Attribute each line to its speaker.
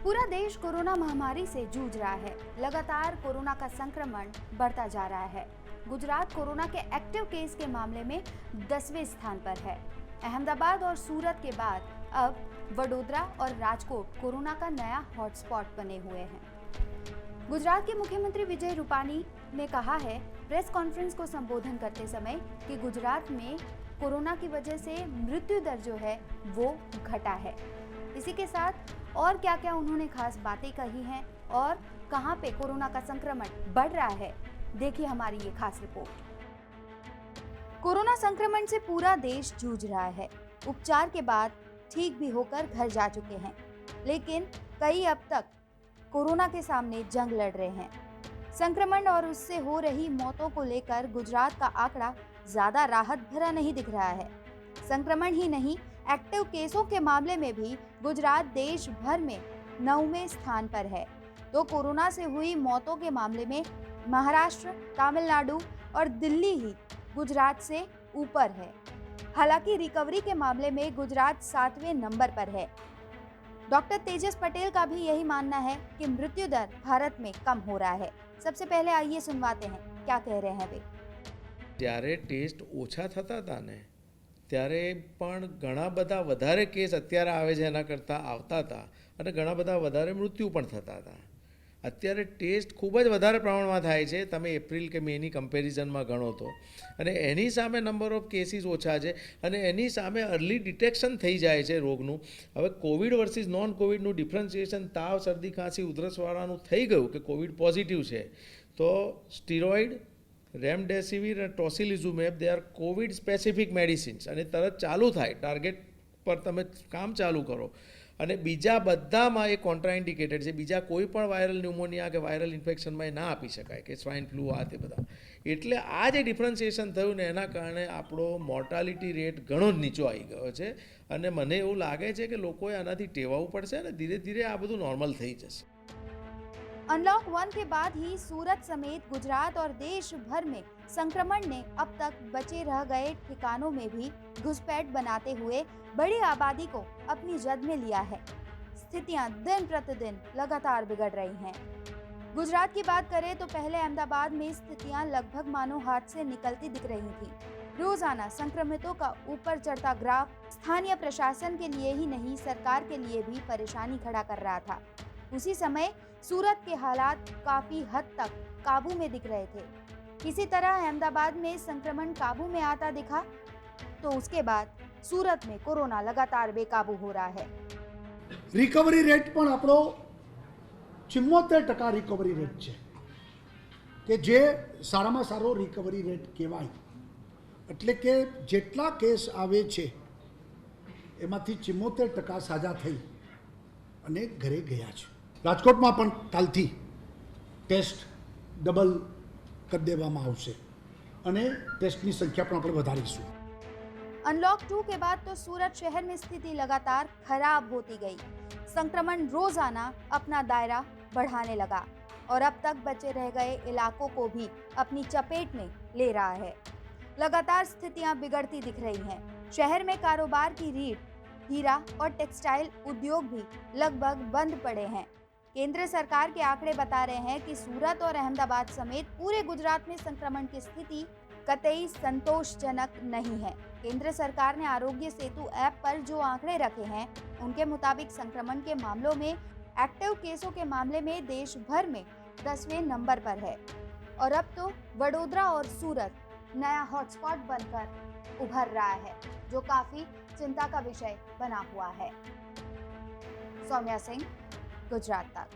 Speaker 1: पूरा देश कोरोना महामारी से जूझ रहा है। लगातार कोरोना का संक्रमण बढ़ता जा रहा है। गुजरात कोरोना के एक्टिव केस के मामले में 10वें स्थान पर है। अहमदाबाद और सूरत के बाद अब वडोदरा और राजकोट कोरोना का नया हॉटस्पॉट बने हुए हैं। गुजरात के मुख्यमंत्री विजय रूपानी ने कहा है प्रेस कॉन्फ्रेंस को संबोधन करते समय कि गुजरात में कोरोना की वजह से मृत्यु दर जो है वो घटा है। इसी के साथ और क्या क्या उन्होंने खास बातें कही हैं और कहां पे कोरोना का संक्रमण बढ़ रहा है, देखिए हमारी ये खास रिपोर्ट। कोरोना संक्रमण से पूरा देश जूझ रहा है। उपचार के बाद ठीक भी होकर घर जा चुके हैं, लेकिन कई अब तक कोरोना के सामने जंग लड़ रहे हैं। संक्रमण और उससे हो रही मौतों को लेकर गुजरात का आंकड़ा ज्यादा राहत भरा नहीं दिख रहा है। संक्रमण ही नहीं, एक्टिव केसों के मामले में भी गुजरात देश भर में 9वें स्थान पर है। तो कोरोना से हुई मौतों के मामले में महाराष्ट्र, तमिलनाडु और दिल्ली ही गुजरात से ऊपर है। हालांकि रिकवरी के मामले में गुजरात 7वें नंबर पर है। डॉक्टर तेजस पटेल का भी यही मानना है कि मृत्यु दर भारत में कम हो रहा है। सबसे पहले आइए सुनवाते हैं क्या कह रहे हैं वे।
Speaker 2: જ્યારે ટેસ્ટ ઓછા થતા હતા ને ત્યારે પણ ઘણા બધા વધારે કેસ અત્યારે આવે છે એના કરતાં આવતા હતા અને ઘણા બધા વધારે મૃત્યુ પણ થતા હતા. અત્યારે ટેસ્ટ ખૂબ જ વધારે પ્રમાણમાં થાય છે, તમે એપ્રિલ કે મેની કમ્પેરિઝનમાં ગણો તો, અને એની સામે નંબર ઓફ કેસીસ ઓછા છે અને એની સામે અર્લી ડિટેક્શન થઈ જાય છે રોગનું. હવે કોવિડ વર્સિસ નોન કોવિડનું ડિફરન્સિએશન તાવ, શરદી, ખાંસી, ઉધરસવાળાનું થઈ ગયું કે કોવિડ પોઝિટિવ છે તો સ્ટીરોઇડ, રેમડેસિવિર અને tocilizumab they are Covid specific medicines અને તરત ચાલુ થાય, ટાર્ગેટ પર તમે કામ ચાલુ કરો. અને બીજા બધામાં એ કોન્ટ્રાઇન્ડિકેટેડ છે. બીજા કોઈ પણ વાયરલ ન્યુમોનિયા કે વાયરલ ઇન્ફેક્શનમાં એ ના આપી શકાય કે સ્વાઇન ફ્લૂ આ તે બધા. એટલે આ જે ડિફરન્સિએશન થયું ને એના કારણે આપણો મોર્ટાલિટી રેટ ઘણો જ નીચો આવી ગયો છે અને મને એવું લાગે છે કે લોકોએ આનાથી ટેવાવું પડશે અને ધીરે ધીરે આ બધું નોર્મલ થઈ જશે.
Speaker 1: अनलॉक 1 के बाद ही सूरत समेत गुजरात और देश भर में संक्रमण ने अब तक बचे रह गए ठिकानों में भी घुसपैठ बनाते हुए बड़ी आबादी को अपनी जद में लिया है। स्थितियां दिन प्रतिदिन लगातार बिगड़ रही हैं। गुजरात की बात करें तो पहले अहमदाबाद में स्थितियां लगभग मानो हाथ से निकलती दिख रही थी। रोजाना संक्रमितों का ऊपर चढ़ता ग्राफ स्थानीय प्रशासन के लिए ही नहीं, सरकार के लिए भी परेशानी खड़ा कर रहा था। उसी समय सूरत के हालात काफी हद तक काबू में दिख रहे थे। किसी तरह अहमदाबाद में संक्रमण काबू में आता दिखा तो उसके बाद सूरत में कोरोना लगातार बेकाबू हो रहा है।
Speaker 3: रिकवरी रेट पण आपणो 74% रिकवरी रेट છે કે જે સારામાં સારો રિકવરી રેટ કહેવાય. એટલે કે જેટલા કેસ આવે છે એમાંથી 74% સાજા થઈ અને ઘરે ગયા છે. રાજકોટમાં પણ કાલથી ટેસ્ટ ડબલ કરી દેવામાં આવશે અને ટેસ્ટની સંખ્યા પણ આપણે વધારીશું.
Speaker 1: अनलॉक 2 के बाद तो सूरत शहर में स्थिति लगातार खराब होती गई। संक्रमण रोजाना अपना दायरा बढ़ाने लगा और अब तक बचे रह गए इलाकों को भी अपनी चपेट में ले रहा है। लगातार स्थितियां बिगड़ती दिख रही हैं। शहर में कारोबार की रीढ़, हीरा और टेक्सटाइल उद्योग भी लगभग बंद पड़े हैं। केंद्र सरकार के आंकड़े बता रहे हैं कि सूरत और अहमदाबाद समेत पूरे गुजरात में संक्रमण की स्थिति कतई संतोषजनक नहीं है। केंद्र सरकार ने आरोग्य सेतु ऐप पर जो आंकड़े रखे हैं उनके मुताबिक संक्रमण के मामलों में एक्टिव केसों के मामले में देश भर में 10वें नंबर पर है और अब तो वडोदरा और सूरत नया हॉटस्पॉट बनकर उभर रहा है, जो काफी चिंता का विषय बना हुआ है। सौम्या सिंह, गुजरात तक।